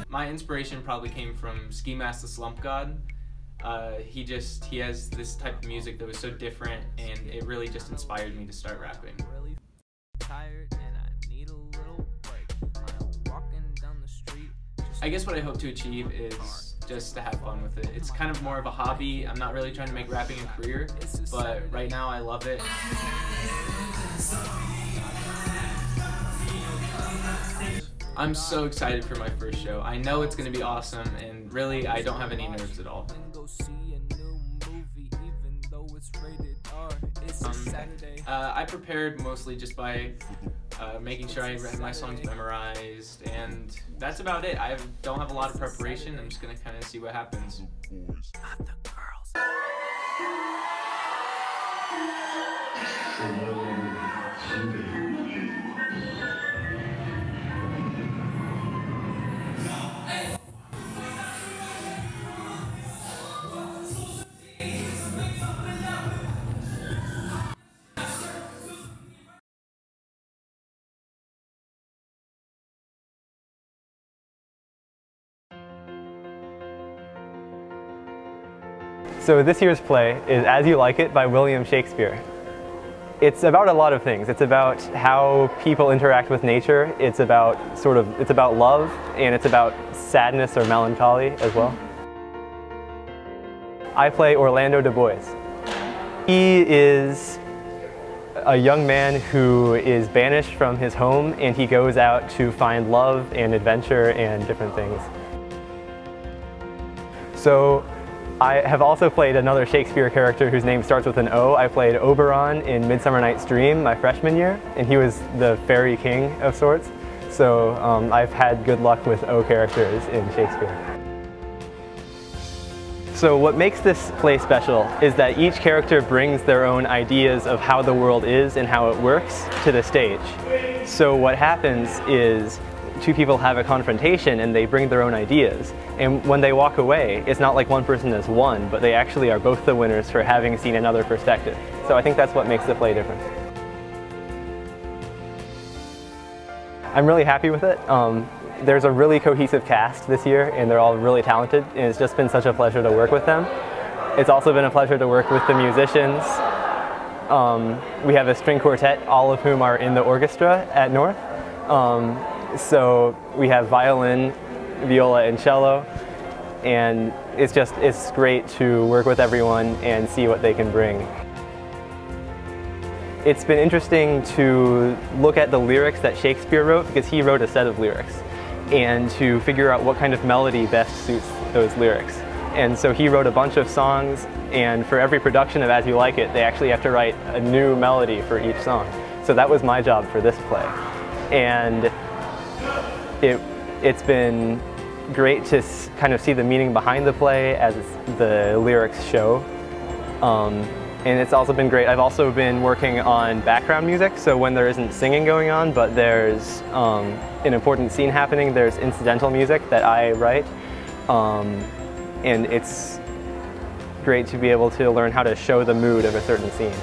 My inspiration probably came from Ski Mask the Slump God. He has this type of music that was so different, and it really just inspired me to start rapping. I guess what I hope to achieve is just to have fun with it. It's kind of more of a hobby. I'm not really trying to make rapping a career, but right now I love it. I'm so excited for my first show. I know it's going to be awesome, and really I don't have any nerves at all. I prepared mostly just by making sure I have my songs memorized, and that's about it. I don't have a lot of preparation. I'm just gonna kind of see what happens. Not the girls. So this year's play is As You Like It by William Shakespeare. It's about a lot of things. It's about how people interact with nature. It's about love, and it's about sadness or melancholy as well. I play Orlando Du Bois. He is a young man who is banished from his home, and he goes out to find love and adventure and different things. So I have also played another Shakespeare character whose name starts with an O. I played Oberon in Midsummer Night's Dream my freshman year, and he was the fairy king of sorts. So I've had good luck with O characters in Shakespeare. So what makes this play special is that each character brings their own ideas of how the world is and how it works to the stage. So what happens is two people have a confrontation and they bring their own ideas. And when they walk away, it's not like one person has won, but they actually are both the winners for having seen another perspective. So I think that's what makes the play different. I'm really happy with it. There's a really cohesive cast this year, and they're all really talented, and it's just been such a pleasure to work with them. It's also been a pleasure to work with the musicians. We have a string quartet, all of whom are in the orchestra at North. So we have violin, viola, and cello, and it's great to work with everyone and see what they can bring. It's been interesting to look at the lyrics that Shakespeare wrote, because he wrote a set of lyrics, and to figure out what kind of melody best suits those lyrics. And so he wrote a bunch of songs, and for every production of As You Like It, they actually have to write a new melody for each song. So that was my job for this play. And it's been great to kind of see the meaning behind the play as the lyrics show. And it's also been great. I've also been working on background music, so when there isn't singing going on, but there's an important scene happening, there's incidental music that I write. And it's great to be able to learn how to show the mood of a certain scene.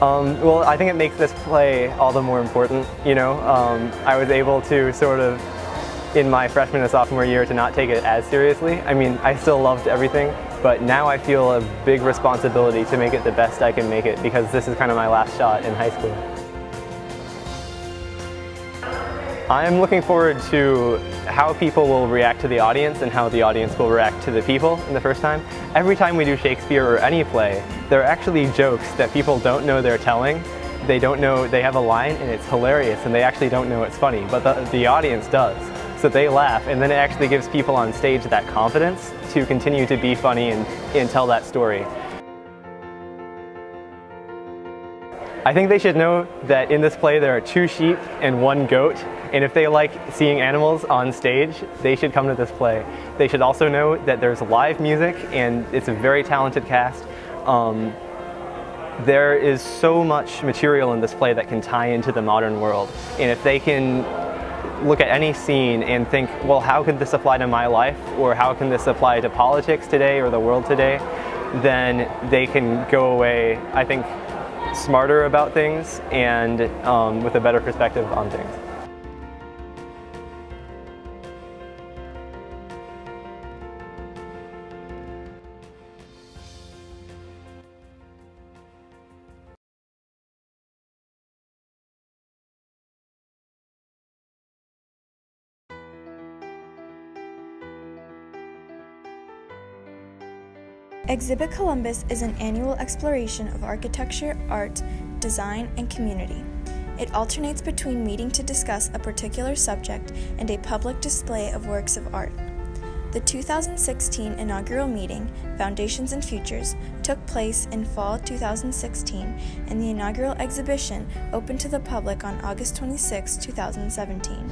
Well, I think it makes this play all the more important, you know. I was able to sort of, in my freshman and sophomore year, to not take it as seriously. I mean, I still loved everything, but now I feel a big responsibility to make it the best I can make it, because this is kind of my last shot in high school. I'm looking forward to how people will react to the audience and how the audience will react to the people in the first time. Every time we do Shakespeare or any play, there are actually jokes that people don't know they're telling. They don't know they have a line and it's hilarious, and they actually don't know it's funny, but the audience does. So they laugh, and then it actually gives people on stage that confidence to continue to be funny and tell that story. I think they should know that in this play there are 2 sheep and 1 goat, and if they like seeing animals on stage, they should come to this play. They should also know that there's live music, and it's a very talented cast. There is so much material in this play that can tie into the modern world, and if they can look at any scene and think, well, how could this apply to my life, or how can this apply to politics today or the world today, then they can go away, I think, smarter about things and with a better perspective on things. Exhibit Columbus is an annual exploration of architecture, art, design, and community. It alternates between meeting to discuss a particular subject and a public display of works of art. The 2016 inaugural meeting, Foundations and Futures, took place in fall 2016, and the inaugural exhibition opened to the public on August 26, 2017.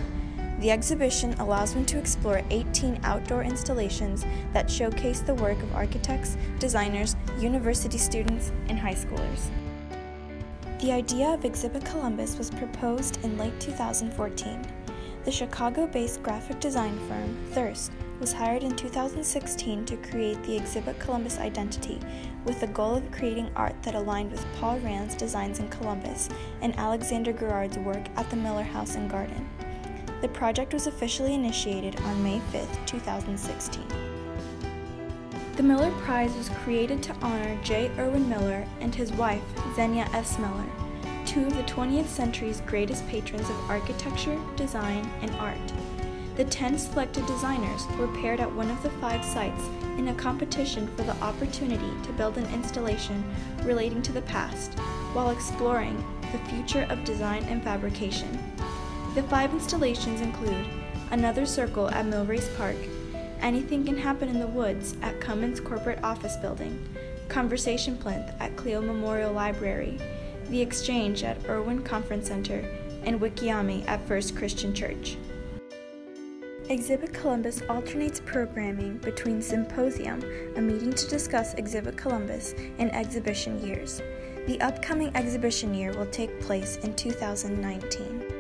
The exhibition allows one to explore 18 outdoor installations that showcase the work of architects, designers, university students, and high schoolers. The idea of Exhibit Columbus was proposed in late 2014. The Chicago-based graphic design firm, Thirst, was hired in 2016 to create the Exhibit Columbus identity, with the goal of creating art that aligned with Paul Rand's designs in Columbus and Alexander Gerard's work at the Miller House and Garden. The project was officially initiated on May 5, 2016. The Miller Prize was created to honor J. Irwin Miller and his wife, Xenia S. Miller, two of the 20th century's greatest patrons of architecture, design, and art. The 10 selected designers were paired at one of the 5 sites in a competition for the opportunity to build an installation relating to the past, while exploring the future of design and fabrication. The 5 installations include Another Circle at Millrace Park, Anything Can Happen in the Woods at Cummins Corporate Office Building, Conversation Plinth at Clio Memorial Library, The Exchange at Irwin Conference Center, and Wikiyami at First Christian Church. Exhibit Columbus alternates programming between Symposium, a meeting to discuss Exhibit Columbus, and exhibition years. The upcoming exhibition year will take place in 2019.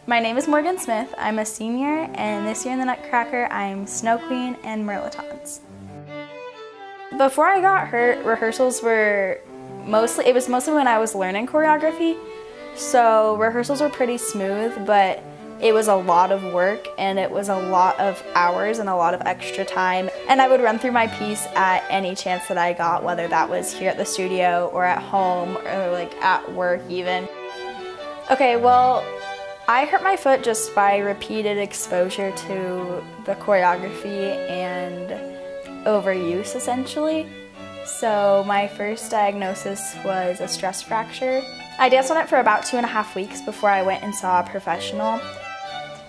My name is Morgan Smith. I'm a senior, and this year in the Nutcracker, I'm Snow Queen and Merlitons. Before I got hurt, rehearsals were mostly when I was learning choreography. So rehearsals were pretty smooth, but it was a lot of work and it was a lot of hours and a lot of extra time. And I would run through my piece at any chance that I got, whether that was here at the studio or at home or like at work even. Okay, well, I hurt my foot just by repeated exposure to the choreography and overuse, essentially. So my first diagnosis was a stress fracture. I danced on it for about 2.5 weeks before I went and saw a professional.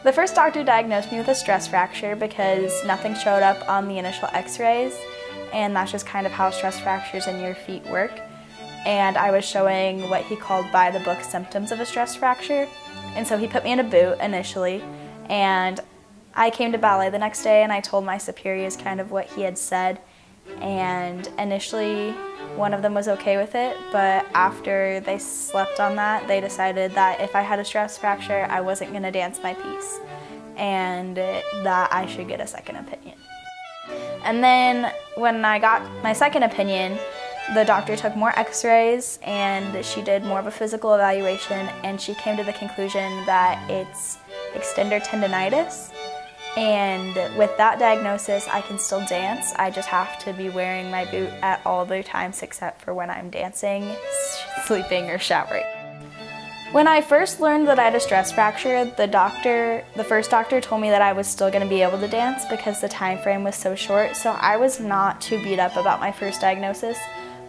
The first doctor diagnosed me with a stress fracture because nothing showed up on the initial x-rays, and that's just kind of how stress fractures in your feet work. And I was showing what he called by the book symptoms of a stress fracture. And so he put me in a boot initially, and I came to ballet the next day and I told my superiors kind of what he had said, and initially one of them was okay with it, but after they slept on that, they decided that if I had a stress fracture, I wasn't going to dance my piece and that I should get a second opinion. And then when I got my second opinion, the doctor took more x-rays and she did more of a physical evaluation, and she came to the conclusion that it's extender tendonitis. And with that diagnosis, I can still dance. I just have to be wearing my boot at all other times except for when I'm dancing, sleeping, or showering. When I first learned that I had a stress fracture, the first doctor told me that I was still going to be able to dance because the time frame was so short. So I was not too beat up about my first diagnosis.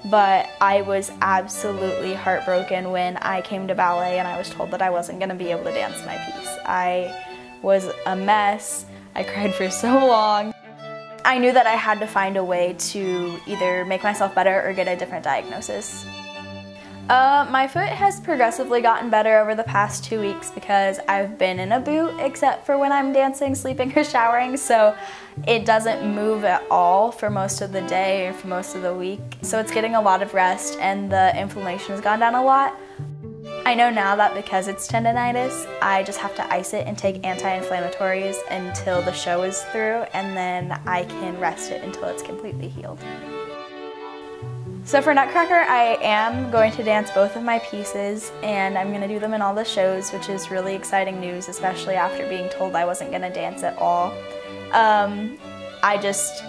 But I was absolutely heartbroken when I came to ballet and I was told that I wasn't going to be able to dance my piece. I was a mess. I cried for so long. I knew that I had to find a way to either make myself better or get a different diagnosis. My foot has progressively gotten better over the past 2 weeks because I've been in a boot except for when I'm dancing, sleeping, or showering, so it doesn't move at all for most of the day or for most of the week. So it's getting a lot of rest and the inflammation has gone down a lot. I know now that because it's tendinitis, I just have to ice it and take anti-inflammatories until the show is through, and then I can rest it until it's completely healed. So for Nutcracker, I am going to dance both of my pieces, and I'm going to do them in all the shows, which is really exciting news, especially after being told I wasn't going to dance at all.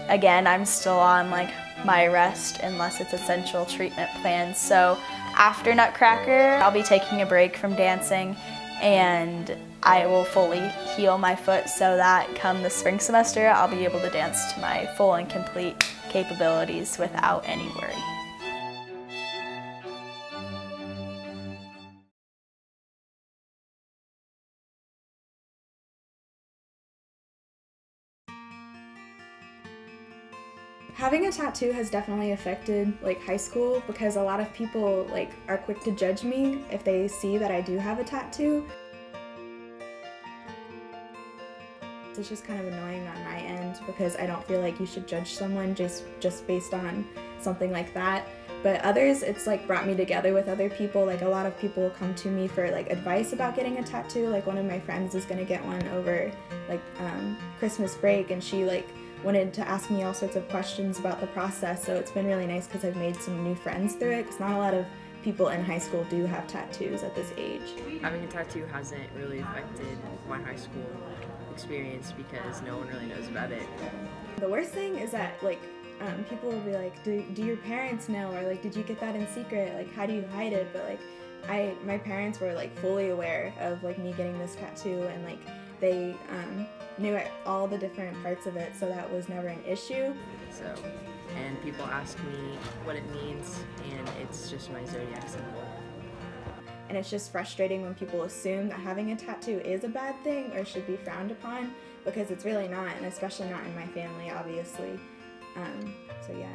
Again, I'm still on like my rest unless it's essential treatment plans. So after Nutcracker, I'll be taking a break from dancing, and I will fully heal my foot so that come the spring semester, I'll be able to dance to my full and complete capabilities without any worry. Having a tattoo has definitely affected like high school, because a lot of people like are quick to judge me if they see that I do have a tattoo. It's just kind of annoying on my end because I don't feel like you should judge someone just based on something like that. But others, it's like brought me together with other people. Like a lot of people come to me for like advice about getting a tattoo. Like one of my friends is gonna get one over like Christmas break, and she like wanted to ask me all sorts of questions about the process. So it's been really nice because I've made some new friends through it, because not a lot of people in high school do have tattoos at this age. Having a tattoo hasn't really affected my high school experience because no one really knows about it. The worst thing is that like people will be like, do your parents know, or like, did you get that in secret, like how do you hide it? But like my parents were like fully aware of like me getting this tattoo, and like they knew all the different parts of it, so that was never an issue. And people ask me what it means, and it's just my zodiac symbol. And it's just frustrating when people assume that having a tattoo is a bad thing or should be frowned upon, because it's really not, and especially not in my family, obviously. So yeah.